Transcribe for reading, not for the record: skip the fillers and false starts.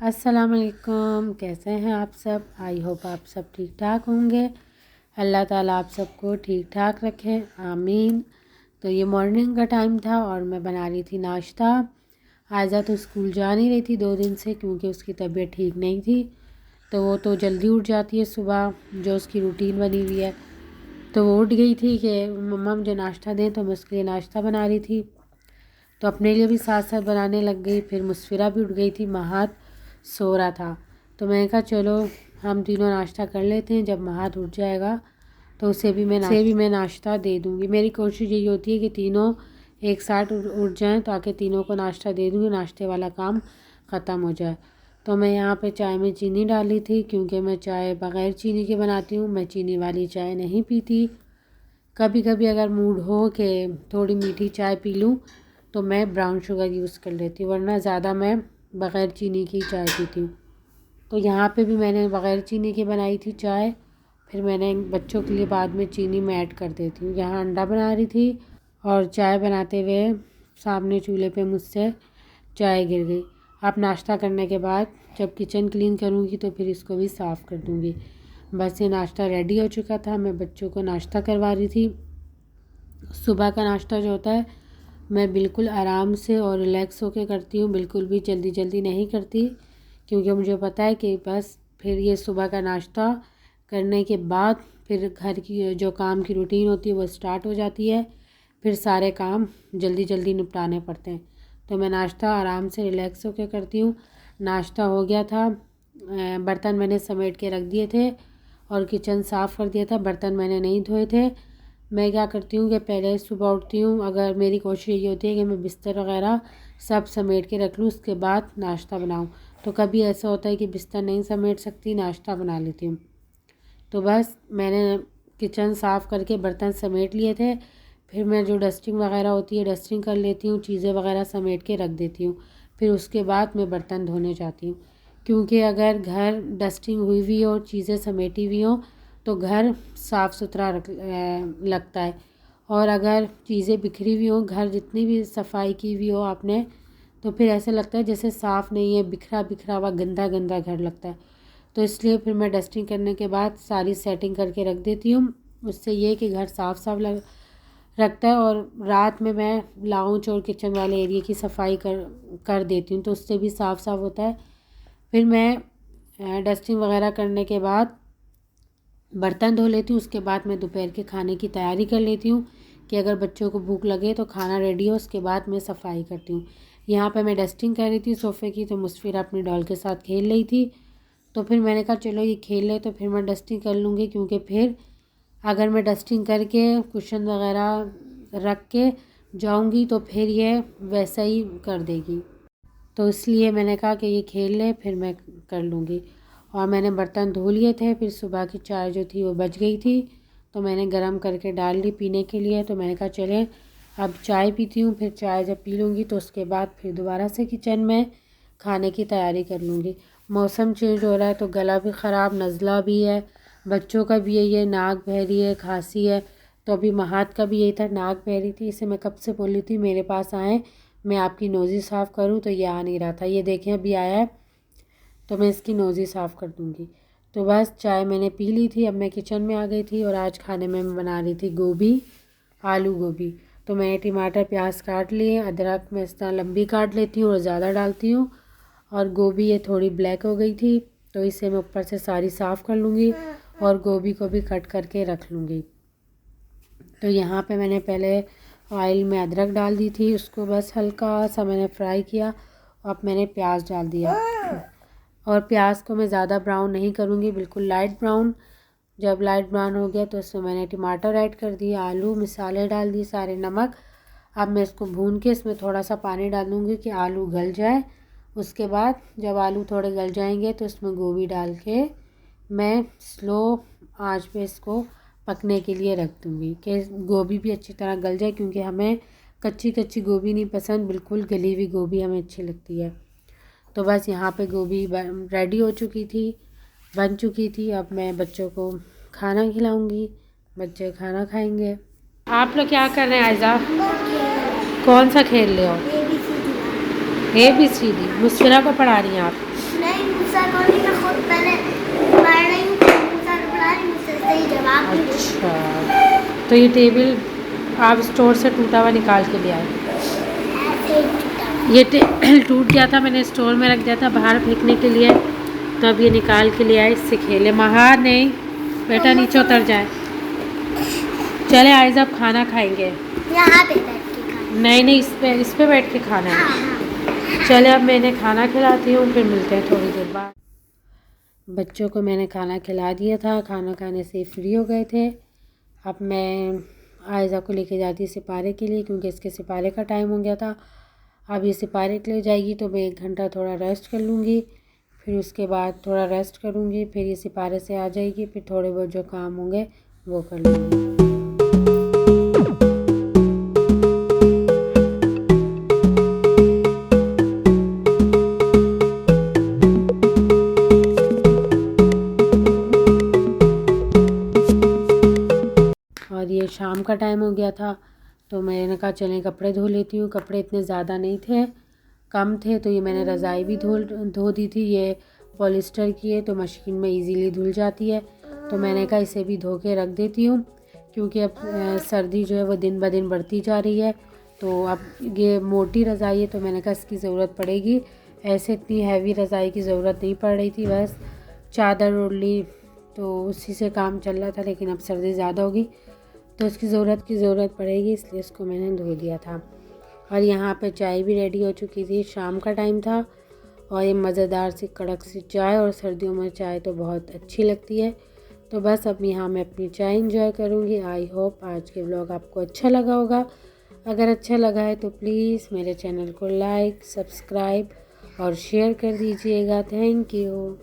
अस्सलाम वालेकुम। कैसे हैं आप सब? आई होप आप सब ठीक ठाक होंगे। अल्लाह ताला आप सबको ठीक ठाक रखे, आमीन। तो ये मॉर्निंग का टाइम था और मैं बना रही थी नाश्ता। आयज़ा तो स्कूल जा नहीं रही थी 2 दिन से क्योंकि उसकी तबीयत ठीक नहीं थी। तो वो तो जल्दी उठ जाती है सुबह, जो उसकी रूटीन बनी हुई है। तो वो उठ गई थी कि मम्मा मुझे नाश्ता दें, तो मैं उसके लिए नाश्ता बना रही थी। तो अपने लिए भी साथ साथ बनाने लग गई। फिर मुस्फिरा भी उठ गई थी, महात सो रहा था। तो मैंने कहा चलो हम तीनों नाश्ता कर लेते हैं, जब महात उठ जाएगा तो उसे भी मैं नाश्ता दे दूँगी। मेरी कोशिश यही होती है कि तीनों एक साथ उठ जाएं ताकि तीनों को नाश्ता दे दूँगी, नाश्ते वाला काम ख़त्म हो जाए। तो मैं यहाँ पे चाय में चीनी डाली थी क्योंकि मैं चाय बग़ैर चीनी के बनाती हूँ, मैं चीनी वाली चाय नहीं पीती। कभी कभी अगर मूड हो कि थोड़ी मीठी चाय पी लूँ तो मैं ब्राउन शुगर यूज़ कर लेती हूँ, वरना ज़्यादा मैं बग़ैर चीनी की चाय पीती हूँ। तो यहाँ पे भी मैंने बग़ैर चीनी की बनाई थी चाय। फिर मैंने बच्चों के लिए बाद में चीनी में ऐड कर देती हूँ। यहाँ अंडा बना रही थी और चाय बनाते हुए सामने चूल्हे पे मुझसे चाय गिर गई। अब नाश्ता करने के बाद जब किचन क्लीन करूँगी तो फिर इसको भी साफ़ कर दूँगी। बस ये नाश्ता रेडी हो चुका था, मैं बच्चों को नाश्ता करवा रही थी। सुबह का नाश्ता जो होता है मैं बिल्कुल आराम से और रिलैक्स होकर करती हूँ, बिल्कुल भी जल्दी जल्दी नहीं करती क्योंकि मुझे पता है कि बस फिर ये सुबह का नाश्ता करने के बाद फिर घर की जो काम की रूटीन होती है वो स्टार्ट हो जाती है। फिर सारे काम जल्दी जल्दी निपटाने पड़ते हैं। तो मैं नाश्ता आराम से रिलैक्स होकर करती हूँ। नाश्ता हो गया था, बर्तन मैंने समेट के रख दिए थे और किचन साफ़ कर दिया था। बर्तन मैंने नहीं धोए थे। मैं क्या करती हूँ कि पहले सुबह उठती हूँ, अगर मेरी कोशिश ये होती है कि मैं बिस्तर वगैरह सब समेट के रख लूँ, उसके बाद नाश्ता बनाऊँ। तो कभी ऐसा होता है कि बिस्तर नहीं समेट सकती, नाश्ता बना लेती हूँ। तो बस मैंने किचन साफ़ करके बर्तन समेट लिए थे। फिर मैं जो डस्टिंग वगैरह होती है डस्टिंग कर लेती हूँ, चीज़ें वगैरह समेट के रख देती हूँ। फिर उसके बाद मैं बर्तन धोने जाती हूँ क्योंकि अगर घर डस्टिंग हुई हुई हो, चीज़ें समेटी हुई हो तो घर साफ़ सुथरा लगता है। और अगर चीज़ें बिखरी हुई हो, घर जितनी भी सफाई की हुई हो आपने, तो फिर ऐसा लगता है जैसे साफ़ नहीं है, बिखरा बिखरा हुआ गंदा गंदा घर लगता है। तो इसलिए फिर मैं डस्टिंग करने के बाद सारी सेटिंग करके रख देती हूँ। उससे ये कि घर साफ़ साफ़ रखता है। और रात में मैं लाउंज और किचन वाले एरिया की सफाई कर देती हूँ, तो उससे भी साफ़ साफ़ होता है। फिर मैं डस्टिंग वगैरह करने के बाद बर्तन धो लेती हूँ। उसके बाद मैं दोपहर के खाने की तैयारी कर लेती हूँ कि अगर बच्चों को भूख लगे तो खाना रेडी हो, उसके बाद मैं सफाई करती हूँ। यहाँ पे मैं डस्टिंग कर रही थी सोफ़े की, तो मुस्फिरा अपनी डॉल के साथ खेल रही थी। तो फिर मैंने कहा चलो ये खेल ले तो फिर मैं डस्टिंग कर लूँगी, क्योंकि फिर अगर मैं डस्टिंग करके कुशन वगैरह रख के जाऊँगी तो फिर ये वैसा ही कर देगी। तो इसलिए मैंने कहा कि ये खेल ले फिर मैं कर लूँगी। और मैंने बर्तन धो लिए थे। फिर सुबह की चाय जो थी वो बच गई थी, तो मैंने गरम करके डाल ली पीने के लिए। तो मैंने कहा चलें अब चाय पीती हूँ, फिर चाय जब पी लूँगी तो उसके बाद फिर दोबारा से किचन में खाने की तैयारी कर लूँगी। मौसम चेंज हो रहा है तो गला भी ख़राब, नज़ला भी है, बच्चों का भी यही है, नाक बह रही है, खांसी है। तो अभी महात का भी यही था, नाक बह रही थी। इसे मैं कब से बोली थी मेरे पास आए, मैं आपकी नोज़ी साफ़ करूँ, तो ये आ नहीं रहा था। ये देखें अभी आया है, तो मैं इसकी नोज़ी साफ़ कर दूँगी। तो बस चाय मैंने पी ली थी, अब मैं किचन में आ गई थी और आज खाने में मैं बना रही थी गोभी, आलू गोभी। तो मैंने टमाटर प्याज काट लिए, अदरक मैं इस तरह लंबी काट लेती हूँ और ज़्यादा डालती हूँ। और गोभी ये थोड़ी ब्लैक हो गई थी तो इसे मैं ऊपर से सारी साफ़ कर लूँगी और गोभी को भी कट करके रख लूँगी। तो यहाँ पे मैंने पहले ऑयल में अदरक डाल दी थी, उसको बस हल्का सा मैंने फ्राई किया। अब मैंने प्याज डाल दिया और प्याज को मैं ज़्यादा ब्राउन नहीं करूँगी, बिल्कुल लाइट ब्राउन। जब लाइट ब्राउन हो गया तो इसमें मैंने टमाटर ऐड कर दिया, आलू, मसाले डाल दिए सारे, नमक। अब मैं इसको भून के इसमें थोड़ा सा पानी डालूँगी कि आलू गल जाए। उसके बाद जब आलू थोड़े गल जाएंगे तो इसमें गोभी डाल के मैं स्लो आंच पे इसको पकने के लिए रख दूँगी कि गोभी भी अच्छी तरह गल जाए, क्योंकि हमें कच्ची कच्ची गोभी नहीं पसंद, बिल्कुल गली हुई गोभी हमें अच्छी लगती है। तो बस यहाँ पे गोभी रेडी हो चुकी थी, बन चुकी थी। अब मैं बच्चों को खाना खिलाऊंगी, बच्चे खाना खाएंगे। आप लोग क्या कर रहे हैं आयज़ा? कौन सा खेल रहे हो? ABCD। मुस्फिरा को पढ़ा रही हैं आप? रही हूँ सर, बोली मैं खुद पहले पढ़ रही हूँ, सर पढ़ा रही हूँ, मुझसे सही जवाब नहीं दे। अच्छा, तो ये टेबल आप स्टोर से टूटा हुआ निकाल के ले आए? ऐसे ही टूटा हुआ। ये टेबल टूट गया था, मैंने स्टोर में रख दिया था बाहर फेंकने के लिए, तो अब ये निकाल के ले आए, इससे खेले। महार नहीं बेटा, नीचे उतर जाए। चले आइज़, अब खाना खाएंगे। यहाँ पे बैठ के खाना। नहीं, इस पे बैठ के खाना है। हाँ। चले अब मैं इन्हें खाना खिलाती हूँ, फिर मिलते हैं थोड़ी देर बाद। बच्चों को मैंने खाना खिला दिया था, खाना खाने से फ्री हो गए थे। अब मैं आयज़ा को लेके जाती सिपारे के लिए, क्योंकि इसके सिपारे का टाइम हो गया था। अब ये सिपारे के लिए जाएगी तो मैं 1 घंटा थोड़ा रेस्ट कर लूँगी, फिर उसके बाद थोड़ा रेस्ट करूँगी, फिर ये सिपारे से आ जाएगी, फिर थोड़े बहुत जो काम होंगे वो कर लूँगी। और ये शाम का टाइम हो गया था, तो मैंने कहा चलें कपड़े धो लेती हूँ। कपड़े इतने ज़्यादा नहीं थे, कम थे, तो ये मैंने रज़ाई भी धो दी थी। ये पॉलिस्टर की है तो मशीन में इजीली धुल जाती है, तो मैंने कहा इसे भी धो के रख देती हूँ, क्योंकि अब सर्दी जो है वो दिन ब दिन बढ़ती जा रही है। तो अब ये मोटी रज़ाई है, तो मैंने कहा इसकी ज़रूरत पड़ेगी। ऐसे इतनी हैवी रज़ाई की ज़रूरत नहीं पड़ रही थी, बस चादर ओढ़ ली तो उसी से काम चल रहा था। लेकिन अब सर्दी ज़्यादा होगी तो उसकी ज़रूरत पड़ेगी, इसलिए इसको मैंने धो दिया था। और यहाँ पे चाय भी रेडी हो चुकी थी, शाम का टाइम था। और ये मज़ेदार सी कड़क सी चाय, और सर्दियों में चाय तो बहुत अच्छी लगती है। तो बस अब यहाँ मैं अपनी चाय इंजॉय करूँगी। आई होप आज के व्लॉग आपको अच्छा लगा होगा। अगर अच्छा लगा है तो प्लीज़ मेरे चैनल को लाइक, सब्सक्राइब और शेयर कर दीजिएगा। Thank you.